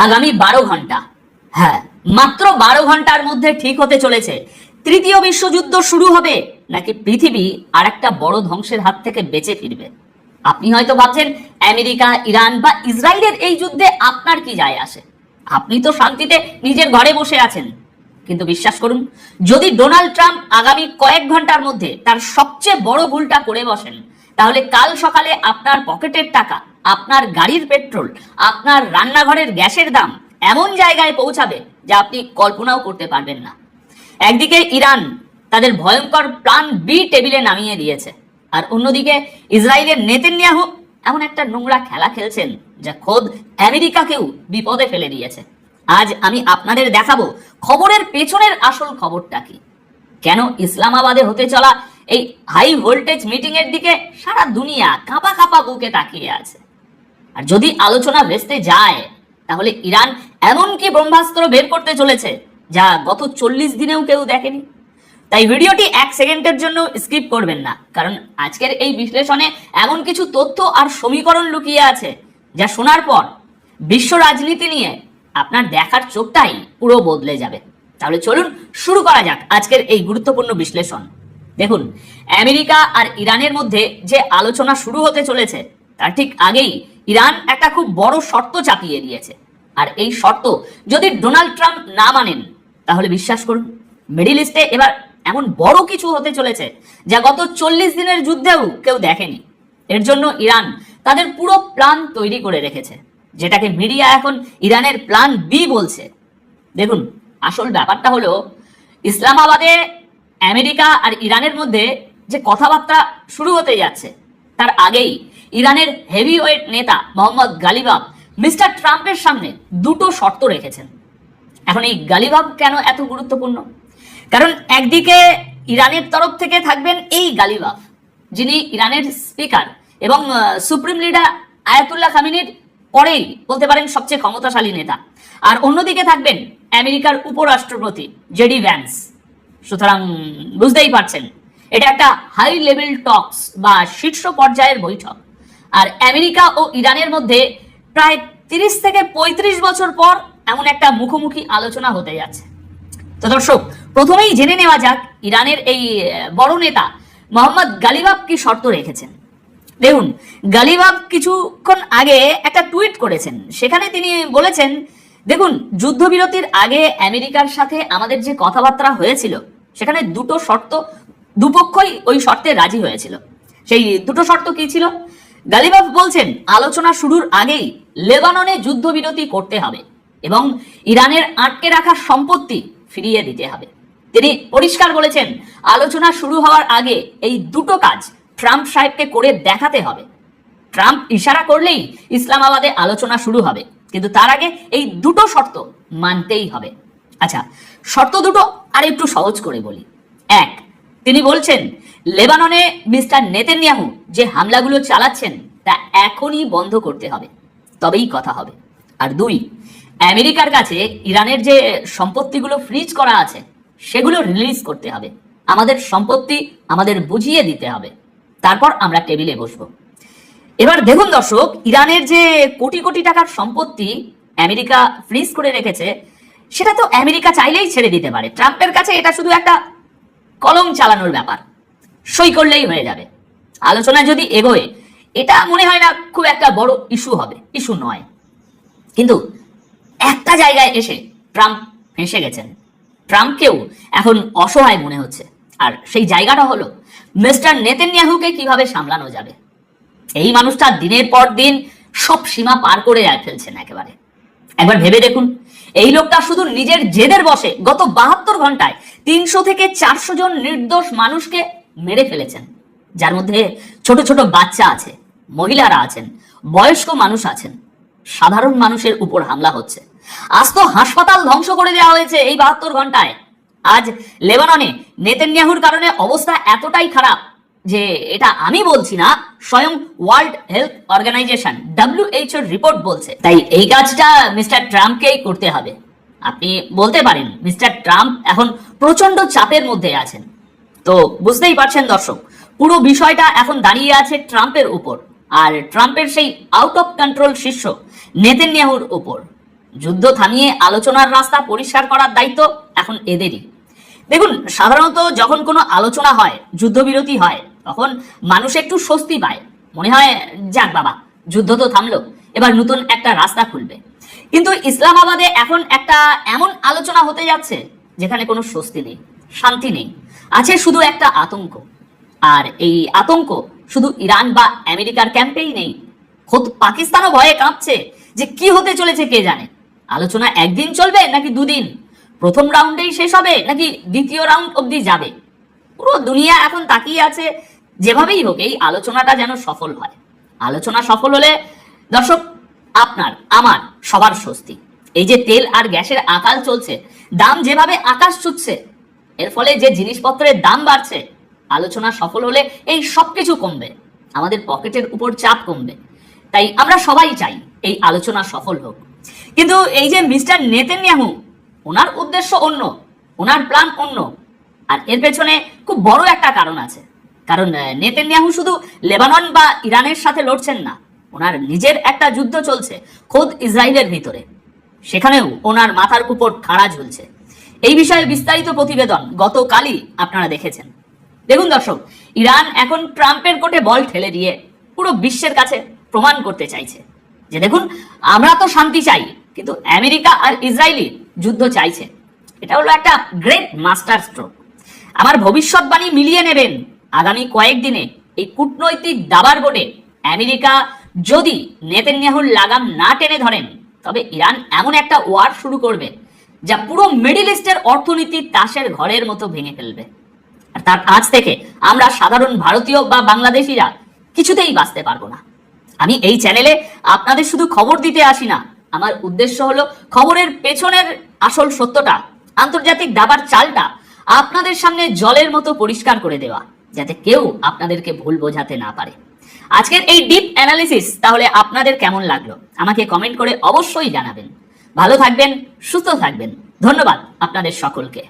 আগামী 12 ঘন্টা, হ্যাঁ মাত্র 12 ঘন্টার মধ্যে ঠিক হতে চলেছে তৃতীয় বিশ্বযুদ্ধ শুরু হবে নাকি পৃথিবী আরেকটা বড় ধ্বংসের হাত থেকে বেঁচে ফিরবে। আপনি হয়তো ভাবছেন আমেরিকা, ইরান বা ইসরায়েলের এই যুদ্ধে আপনার কি যায় আসে, আপনি তো শান্তিতে নিজের ঘরে বসে আছেন। কিন্তু বিশ্বাস করুন, যদি ডোনাল্ড ট্রাম্প আগামী কয়েক ঘন্টার মধ্যে তার সবচেয়ে বড় ভুলটা করে বসেন, তাহলে কাল সকালে আপনার পকেটের টাকা, আপনার গাড়ির পেট্রোল, আপনার রান্নাঘরের গ্যাসের দাম এমন জায়গায় পৌঁছাবে যা আপনি কল্পনাও করতে পারবেন না। একদিকে ইরান তাদের ভয়ঙ্কর প্ল্যান বি টেবিলে নামিয়ে দিয়েছে, আর অন্যদিকে ইসরায়েলের নেতানিয়াহু এমন একটা নোংরা খেলা খেলছেন যা খোদ আমেরিকাকেও বিপদে ফেলে দিয়েছে। আজ আমি আপনাদের দেখাবো খবরের পেছনের আসল খবরটা কি, কেন ইসলামাবাদে হতে চলা এই হাই ভোল্টেজ মিটিং এর দিকে সারা দুনিয়া কাঁপা কাঁপা বুকে তাকিয়ে আছে। আর যদি আলোচনা ভেস্তে যায়, তাহলে ইরান এমন কি ব্রহ্মাস্ত্র বের করতে চলেছে যা গত 40 দিনেও কেউ দেখেনি। তাই ভিডিওটি 1 সেকেন্ডের জন্য স্কিপ করবেন না, কারণ আজকের এই বিশ্লেষণে এমন কিছু তথ্য আর সমীকরণ লুকিয়ে আছে যা শোনার পর বিশ্ব রাজনীতি নিয়ে আপনার দেখার চোখটাই পুরো বদলে যাবে। তাহলে চলুন শুরু করা যাক আজকের এই গুরুত্বপূর্ণ বিশ্লেষণ। দেখুন, আমেরিকা আর ইরানের মধ্যে যে আলোচনা শুরু হতে চলেছে তার ঠিক আগেই ইরান একটা খুব বড় শর্ত চাপিয়ে দিয়েছে। আর এই শর্ত যদি ডোনাল্ড ট্রাম্প না মানেন, তাহলে বিশ্বাস করুন মিডল ইস্টে এবার এমন বড় কিছু হতে চলেছে যা গত 40 দিনের যুদ্ধেও কেউ দেখেনি। এর জন্য ইরান তাদের পুরো প্ল্যান তৈরি করে রেখেছে, যেটাকে মিডিয়া এখন ইরানের প্ল্যান বি বলছে। দেখুন, আসল ব্যাপারটা হলো ইসলামাবাদে আমেরিকা আর ইরানের মধ্যে যে কথাবার্তা শুরু হতে যাচ্ছে তার আগেই ইরানের হেভিওয়েট নেতা মোহাম্মদ গালিবাফ মিস্টার ট্রাম্পের সামনে দুটো শর্ত রেখেছেন। এখন এই গালিবাফ কেন এত গুরুত্বপূর্ণ? কারণ একদিকে ইরানের তরফ থেকে থাকবেন এই গালিবাফ, যিনি ইরানের স্পিকার এবং সুপ্রিম লিডার আয়াতুল্লাহ খামেনির পরেই বলতে পারেন সবচেয়ে ক্ষমতাশালী নেতা। আর অন্যদিকে থাকবেন আমেরিকার উপরাষ্ট্রপতি জেডি ভ্যান্স। সুতরাং বুঝতেই পারছেন এটা একটা হাই লেভেল টকস বা শীর্ষ পর্যায়ের বৈঠক। আর আমেরিকা ও ইরানের মধ্যে প্রায় 30 থেকে 35 বছর পর এমন একটা মুখোমুখি আলোচনা হতে যাচ্ছে। তো দর্শক, প্রথমেই জেনে নেওয়া যাক ইরানের এই বড় নেতা মোহাম্মদ গালিবাফ কি শর্ত রেখেছেন। দেখুন, গালিবাফ কিছুক্ষণ আগে একটা টুইট করেছেন, সেখানে তিনি বলেছেন, দেখুন যুদ্ধবিরতির আগে আমেরিকার সাথে আমাদের যে কথাবার্তা হয়েছিল সেখানে দুটো শর্ত, দুপক্ষই ওই শর্তে রাজি হয়েছিল। সেই দুটো শর্ত কি ছিল? গালিবাফ বলছেন, আলোচনা শুরুর আগেই লেবাননে যুদ্ধবিরতি করতে হবে এবং ইরানের আটকে রাখা সম্পত্তি ফিরিয়ে দিতে হবে। তিনি পরিষ্কার বলেছেন, আলোচনা শুরু হওয়ার আগে এই দুটো কাজ ট্রাম্প সাহেবকে করে দেখাতে হবে। ট্রাম্প ইশারা করলেই ইসলামাবাদে আলোচনা শুরু হবে, কিন্তু তার আগে এই দুটো শর্ত মানতেই হবে। আচ্ছা, শর্ত দুটো আর একটু সহজ করে বলি। এক, তিনি বলছেন লেবাননে মিস্টার নেতানিয়াহু যে হামলাগুলো চালাচ্ছেন তা এখনই বন্ধ করতে হবে, তবেই কথা হবে। আর দুই, আমেরিকার কাছে ইরানের যে সম্পত্তিগুলো ফ্রিজ করা আছে সেগুলো রিলিজ করতে হবে। আমাদের সম্পত্তি আমাদের বুঝিয়ে দিতে হবে, তারপর আমরা টেবিলে বসবো। এবার দেখুন দর্শক, ইরানের যে কোটি কোটি টাকার সম্পত্তি আমেরিকা ফ্রিজ করে রেখেছে সেটা তো আমেরিকা চাইলেই ছেড়ে দিতে পারে। ট্রাম্পের কাছে এটা শুধু একটা কলম চালানোর ব্যাপার, সই করলেই হয়ে যাবে। আলোচনা যদি এগোয়, এটা মনে হয় না খুব একটা বড় ইস্যু হবে, ইস্যু নয়। কিন্তু একটা জায়গায় এসে ট্রাম্প ফেঁসে গেছেন, ট্রাম্পকেও এখন অসহায় মনে হচ্ছে। আর সেই জায়গাটা হলো মিস্টার নেতানিয়াহুকে কিভাবে সামলানো যাবে। এই মানুষটা দিনের পর দিন সব সীমা পার করে ফেলছেন একেবারে। একবার ভেবে দেখুন, এই লোকটা শুধু নিজের জেদের বসে গত 72 ঘন্টায় 300 থেকে 400 জন নির্দোষ মানুষকে মেরে ফেলেছেন, যার মধ্যে ছোট ছোট বাচ্চা আছে, মহিলারা আছেন, বয়স্ক মানুষ আছেন। সাধারণ মানুষের উপর হামলা হচ্ছে। আজ তো হাসপাতাল ধ্বংস করে দেওয়া হয়েছে এই 72 ঘন্টায়। আজ লেবাননে নেতানিয়াহুর কারণে অবস্থা এতটাই খারাপ যে এটা আমি বলছি না, স্বয়ং world health organisation WHO report বলছে। তাই এই কাজটা মিস্টার ট্রাম্পকেই করতে হবে। আপনি বলতে পারেন মিস্টার ট্রাম্প এখন প্রচন্ড চাপের মধ্যে আছেন। তো বুঝতেই পারছেন দর্শক, পুরো বিষয়টা এখন দাঁড়িয়ে আছে ট্রাম্পের উপর আর ট্রাম্পের সেই আউট অফ কন্ট্রোল শিষ্য নেতানিয়াহুর উপর। যুদ্ধ থামিয়ে আলোচনার রাস্তা পরিষ্কার করার দায়িত্ব এখন এদেরই। দেখুন, সাধারণত যখন কোনো আলোচনা হয়, যুদ্ধবিরতি হয়, তখন মানুষ একটু স্বস্তি পায়, মনে হয় যাক বাবা, যুদ্ধ তো থামলো, এবার নতুন একটা রাস্তা খুলবে। কিন্তু ইসলামাবাদে এখন একটা এমন আলোচনা হতে যাচ্ছে যেখানে কোনো স্বস্তি নেই, শান্তি নেই, আছে শুধু একটা আতঙ্ক। আর এই আতঙ্ক শুধু ইরান বা আমেরিকার ক্যাম্পেই নেই, খোদ পাকিস্তানও ভয়ে কাঁপছে যে কি হতে চলেছে কে জানে। আলোচনা একদিন চলবে নাকি দুদিন, প্রথম রাউন্ডেই শেষ হবে নাকি দ্বিতীয় রাউন্ড অবধি যাবে। পুরো দুনিয়া এখন তাকিয়ে আছে যেভাবেই হোক এই আলোচনাটা যেন সফল হয়। আলোচনা সফল হলে দর্শক, আপনার আমার সবার স্বস্তি। এই যে তেল আর গ্যাসের আকাল চলছে, দাম যেভাবে আকাশ ছুটছে, এর ফলে যে জিনিসপত্রের দাম বাড়ছে, আলোচনা সফল হলে এই সবকিছু কমবে, আমাদের পকেটের উপর চাপ কমবে। তাই আমরা সবাই চাই এই আলোচনা সফল হোক। কিন্তু এই যে মিস্টার নেতানিয়াহু, ওনার উদ্দেশ্য অন্য, ওনার প্ল্যান অন্য। আর এর পেছনে খুব বড় একটা কারণ আছে। কারণ নেতানিয়াহু শুধু লেবানন বা ইরানের সাথে লড়ছেন না, ওনার নিজের একটা যুদ্ধ চলছে খোদ ইসরায়েলের ভিতরে, সেখানেও ওনার মাথার উপর খাড়া ঝুলছে। এই বিষয়ে বিস্তারিত প্রতিবেদন গতকালই আপনারা দেখেছেন। দেখুন দর্শক, ইরান এখন ট্রাম্পের কোর্টে বল ঠেলে দিয়ে পুরো বিশ্বের কাছে প্রমাণ করতে চাইছে যে দেখুন, আমরা তো শান্তি চাই, কিন্তু আমেরিকা আর ইসরায়েলি যুদ্ধ চাইছে। এটা হলো একটা গ্রেট মাস্টার স্ট্রোক। আমার ভবিষ্যৎবাণী মিলিয়ে নেবেন, আগামী কয়েকদিনে এই কূটনৈতিক দাবার বোর্ডে আমেরিকা যদি নেতানিয়াহুর লাগাম না টেনে ধরেন, তবে ইরান এমন একটা ওয়ার শুরু করবে যা পুরো মিডল ইস্টের অর্থনীতি তাসের ঘরের মতো ভেঙে ফেলবে। আর তার আজ থেকে আমরা সাধারণ ভারতীয় বা বাংলাদেশিরা কিছুতেই বাঁচতে পারবো না। আমি এই চ্যানেলে আপনাদের শুধু খবর দিতে আসি না, আমার উদ্দেশ্য হলো খবরের পেছনের আসল সত্যটা, আন্তর্জাতিক দাবার চালটা আপনাদের সামনে জলের মতো পরিষ্কার করে দেওয়া, যাতে কেউ আপনাদেরকে ভুল বোঝাতে না পারে। আজকের এই ডিপ অ্যানালিসিস তাহলে আপনাদের কেমন লাগলো আমাকে কমেন্ট করে অবশ্যই জানাবেন। ভালো থাকবেন, সুস্থ থাকবেন। ধন্যবাদ আপনাদের সকলকে।